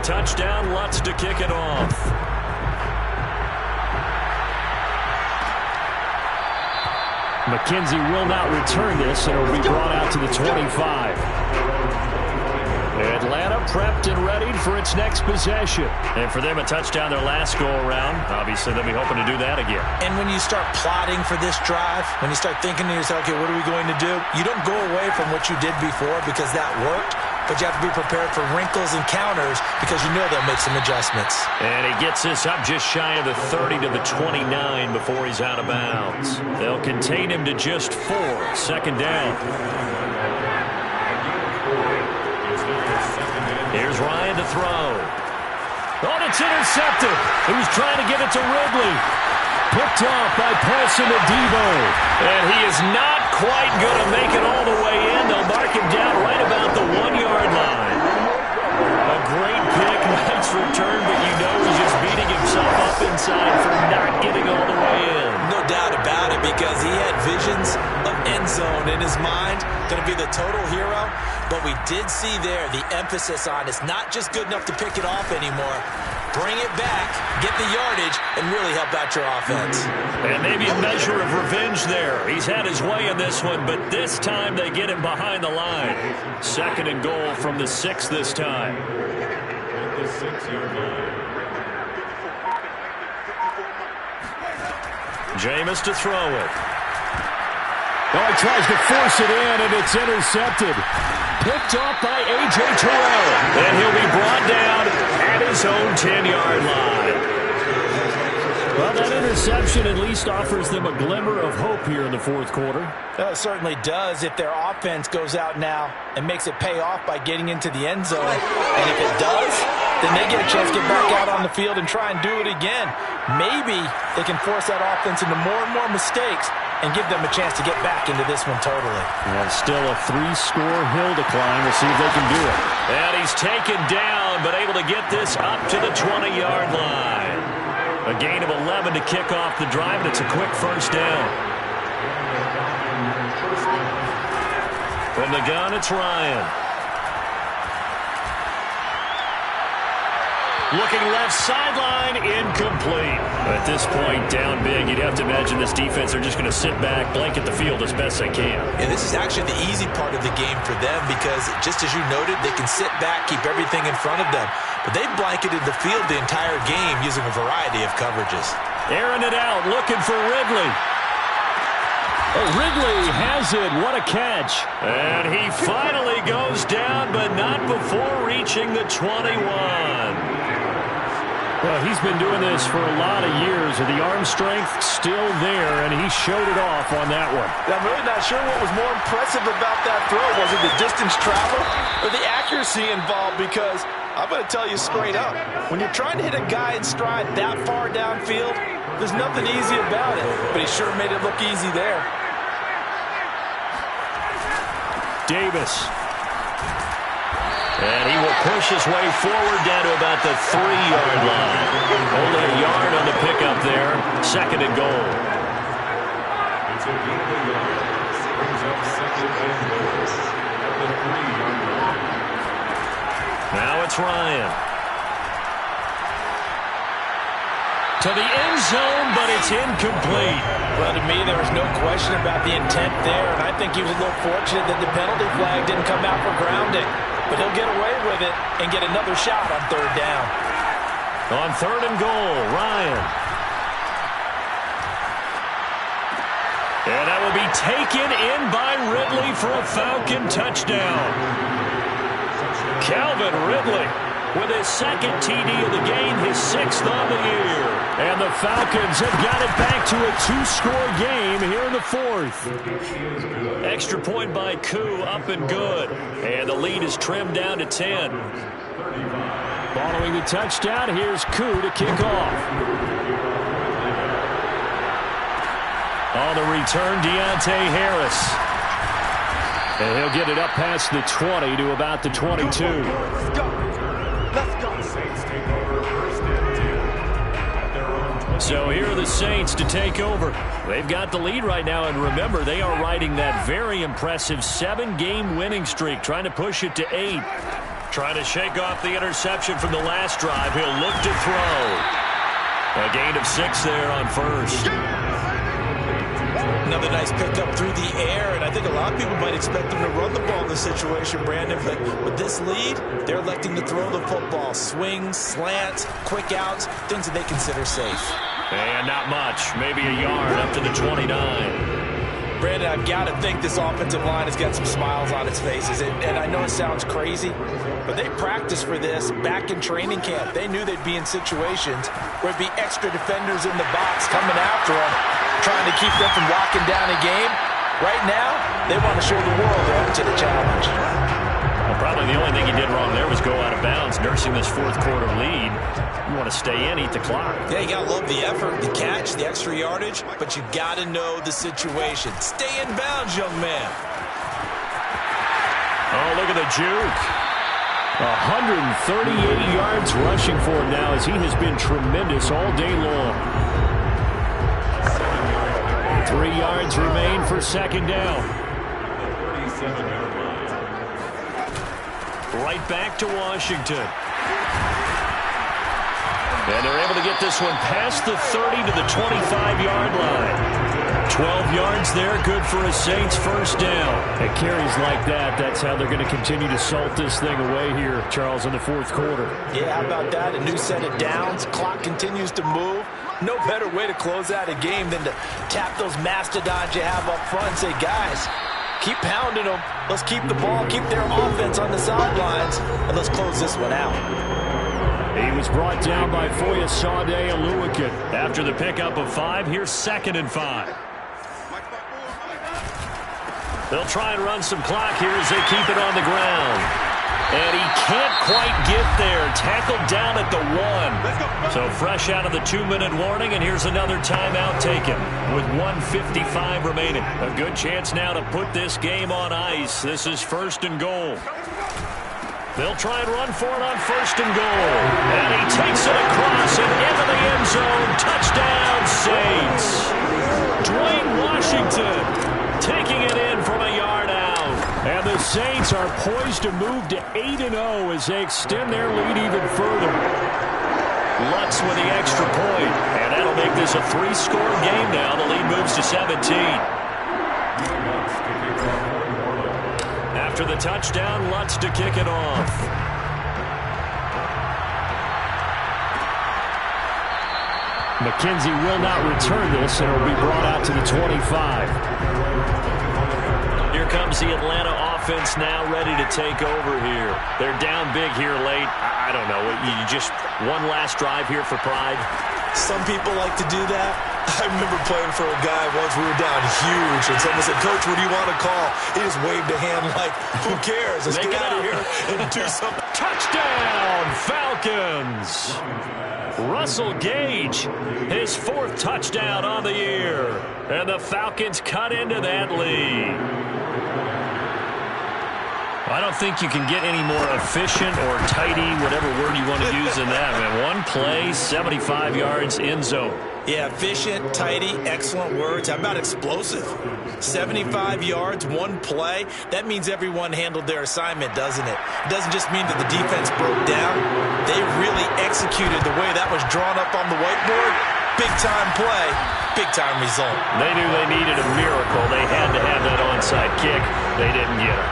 touchdown, Lutz to kick it off. McKenzie will not return this, and it will be brought out to the 25. Atlanta prepped and readied for its next possession. And for them, a touchdown their last go-around. Obviously, they'll be hoping to do that again. And when you start plotting for this drive, when you start thinking to yourself, okay, what are we going to do? You don't go away from what you did before because that worked, but you have to be prepared for wrinkles and counters because you know they'll make some adjustments. And he gets this up just shy of the 30 to the 29 before he's out of bounds. They'll contain him to just 4. Second down. Here's Ryan to throw. Oh, it's intercepted. He was trying to get it to Ridley. Picked off by Paulson Adebo. And he is not quite going to make it all the way in. They'll mark him down right about the 1-yard line. A great pick, nice return, but you know he's just beating himself up inside for not getting all the way in. No doubt about it, because he had visions of end zone in his mind. Going to be the total hero. But we did see there the emphasis on it's not just good enough to pick it off anymore. Bring it back, get the yardage, and really help out your offense. And maybe a measure of revenge there. He's had his way in this one, but this time they get him behind the line. Second and goal from the 6 this time. At the 6-yard line. Jameis to throw it. Oh, he tries to force it in, and it's intercepted. Picked off by A.J. Terrell. And he'll be brought down at his own 10-yard line. Well, that interception at least offers them a glimmer of hope here in the fourth quarter. It certainly does if their offense goes out now and makes it pay off by getting into the end zone. And if it does, then they get a chance to get back out on the field and try and do it again. Maybe they can force that offense into more and more mistakes and give them a chance to get back into this one totally. And still a 3-score hill to climb. We'll see if they can do it. And he's taken down, but able to get this up to the 20-yard line. A gain of 11 to kick off the drive, and it's a quick first down. From the gun, it's Ryan. Looking left sideline, incomplete. At this point, down big, you'd have to imagine this defense, they're just going to sit back, blanket the field as best they can. And this is actually the easy part of the game for them because, just as you noted, they can sit back, keep everything in front of them. But they've blanketed the field the entire game using a variety of coverages. Airing it out, looking for Ridley. Oh, Ridley has it. What a catch. And he finally goes down, but not before reaching the 21. Well, he's been doing this for a lot of years, and the arm strength still there, and he showed it off on that one. I'm really not sure what was more impressive about that throw. Was it the distance traveled or the accuracy involved? Because I'm going to tell you straight up, when you're trying to hit a guy in stride that far downfield, there's nothing easy about it. But he sure made it look easy there. Davis. And he will push his way forward down to about the 3-yard line. Only a yard on the pickup there. Second and goal. Now it's Ryan. To the end zone, but it's incomplete. Well, to me, there was no question about the intent there, and I think he was a little fortunate that the penalty flag didn't come out for grounding. But he'll get away with it and get another shot on third down. On third and goal, Ryan. And that will be taken in by Ridley for a Falcon touchdown. Calvin Ridley with his second TD of the game, his 6th on the year. And the Falcons have got it back to a 2-score game here in the fourth. Extra point by Koo, up and good. And the lead is trimmed down to 10. Following the touchdown, here's Koo to kick off. On the return, Deontay Harris. And he'll get it up past the 20 to about the 22. Let's go. Saints take over first and 10 at their own 20. So here are the Saints to take over. They've got the lead right now, and remember, they are riding that very impressive 7-game winning streak, trying to push it to 8. Trying to shake off the interception from the last drive. He'll look to throw. A gain of 6 there on first. Another nice pickup through the air, and I think a lot of people might expect them to run the ball in this situation, Brandon, but with this lead, they're electing to throw the football. Swings, slants, quick outs, things that they consider safe. And not much, maybe a yard up to the 29. Brandon, I've got to think this offensive line has got some smiles on its faces, and I know it sounds crazy, but they practiced for this back in training camp. They knew they'd be in situations where it'd be extra defenders in the box coming after them, trying to keep them from locking down a game. Right now, they want to show the world they're up to the challenge. Well, probably the only thing he did wrong there was go out of bounds, nursing this fourth quarter lead. You want to stay in, eat the clock. Yeah, you got to love the effort, the catch, the extra yardage, but you got to know the situation. Stay in bounds, young man. Oh, look at the juke. 138 yards rushing for him now as he has been tremendous all day long. 3 yards remain for second down. Right back to Washington. And they're able to get this one past the 30 to the 25-yard line. 12 yards there, good for a Saints first down. At carries like that, that's how they're going to continue to salt this thing away here, Charles, in the fourth quarter. Yeah, how about that? A new set of downs. Clock continues to move. No better way to close out a game than to tap those mastodons you have up front and say, guys, keep pounding them. Let's keep the ball, keep their offense on the sidelines, and let's close this one out. He was brought down by Foyesade Oluwakin. After the pickup of 5, here's 2nd and 5. They'll try and run some clock here as they keep it on the ground. And he can't quite get there. Tackled down at the 1. So fresh out of the 2-minute warning, and here's another timeout taken with 1:55 remaining. A good chance now to put this game on ice. This is 1st and goal. They'll try and run for it on 1st and goal. And he takes it across and into the end zone. Touchdown, Saints. Dwayne Washington taking it in from a yard out. And the Saints are poised to move to 8-0 as they extend their lead even further. Lutz with the extra point. And that'll make this a 3-score game now. The lead moves to 17. After the touchdown, Lutz to kick it off. McKenzie will not return this, and it will be brought out to the 25. Here comes the Atlanta offense now ready to take over here. They're down big here late. I don't know. You just one last drive here for pride? Some people like to do that. I remember playing for a guy once. We were down huge, and someone said, "Coach, what do you want to call?" He just waved a hand like, "Who cares? Let's get out of here and do something." Touchdown, Falcons! Russell Gage, his 4th touchdown on the year. And the Falcons cut into that lead. I don't think you can get any more efficient or tidy, whatever word you want to use in that, man. One play, 75 yards, end zone. Yeah, efficient, tidy, excellent words. How about explosive? 75 yards, one play. That means everyone handled their assignment, doesn't it? It doesn't just mean that the defense broke down. They really executed the way that was drawn up on the whiteboard. Big-time play, big-time result. They knew they needed a miracle. They had to have that onside kick. They didn't get it.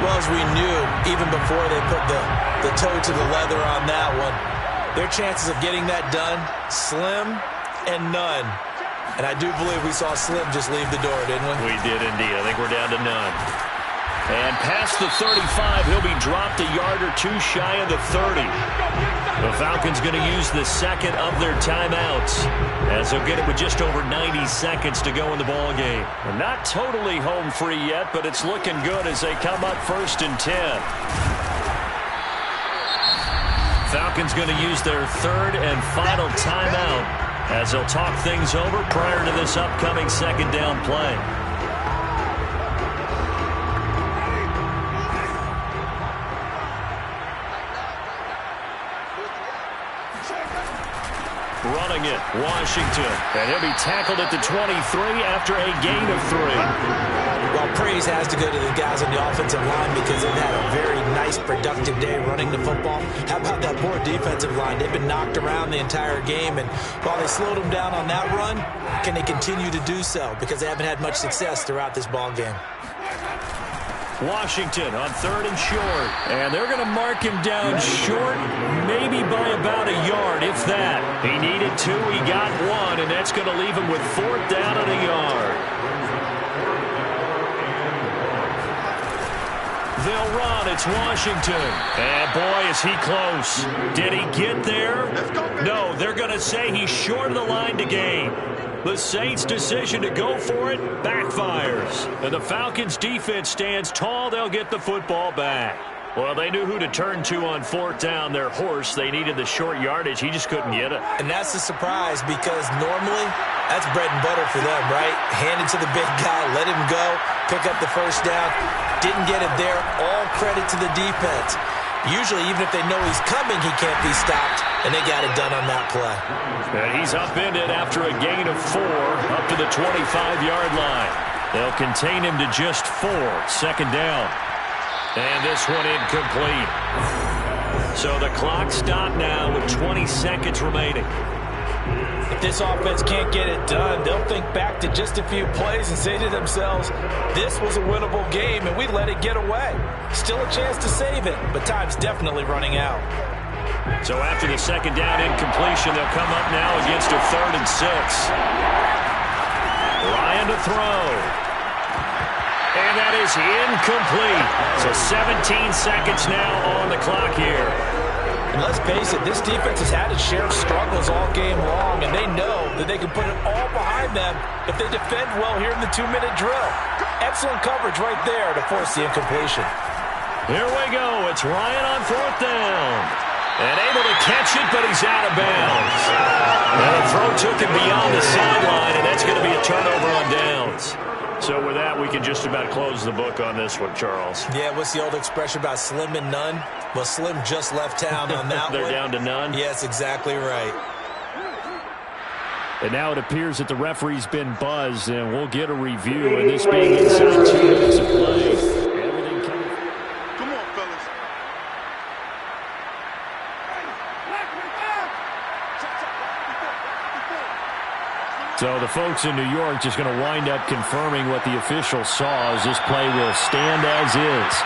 Well, as we knew, even before they put the toe to the leather on that one, their chances of getting that done, slim and none. And I do believe we saw Slim just leave the door, didn't we? We did indeed. I think we're down to none. And past the 35, he'll be dropped a yard or two shy of the 30. The Falcons going to use the 2nd of their timeouts, as they'll get it with just over 90 seconds to go in the ball game. And not totally home free yet, but it's looking good as they come up 1st and 10. Falcons going to use their 3rd and final timeout, as they'll talk things over prior to this upcoming 2nd down play. Running it, Washington. And he'll be tackled at the 23 after a gain of 3. Well, praise has to go to the guys on the offensive line because they've had a very nice, productive day running the football. How about that poor defensive line? They've been knocked around the entire game, and while they slowed them down on that run, can they continue to do so? Because they haven't had much success throughout this ball game. Washington on 3rd and short. And they're going to mark him down short, maybe by about a yard, if that. He needed 2, he got 1, and that's going to leave him with 4th down and a yard. They'll run. It's Washington. And, boy, is he close. Did he get there? No, they're going to say he's short of the line to gain. The Saints' decision to go for it backfires. And the Falcons' defense stands tall. They'll get the football back. Well, they knew who to turn to on 4th down. Their horse, they needed the short yardage. He just couldn't get it. And that's a surprise because normally that's bread and butter for them, right? Hand it to the big guy, let him go, pick up the 1st down. Didn't get it there. All credit to the defense. Usually, even if they know he's coming, he can't be stopped, and they got it done on that play. And he's upended after a gain of 4 up to the 25-yard line. They'll contain him to just 4, 2nd down. And this one incomplete. So the clock stopped now with 20 seconds remaining. If this offense can't get it done, they'll think back to just a few plays and say to themselves, this was a winnable game and we let it get away. Still a chance to save it, but time's definitely running out. So after the 2nd down incompletion, they'll come up now against a 3rd and 6. Ryan to throw. And that is incomplete. So 17 seconds now on the clock here. And let's face it, this defense has had its share of struggles all game long, and they know that they can put it all behind them if they defend well here in the 2-minute drill. Excellent coverage right there to force the incompletion. Here we go. It's Ryan on 4th down. And able to catch it, but he's out of bounds. And the throw took him beyond the sideline, and that's going to be a turnover on downs. So with that, we can just about close the book on this one, Charles. Yeah, what's the old expression about slim and none? Well, Slim just left town on that They're one. down to none? Yes, exactly right. And now it appears that the referee's been buzzed, and we'll get a review. And this being inside 2 minutes of play. Everything coming. Come on, fellas. So the folks in New York just going to wind up confirming what the official saw, as this play will stand as is.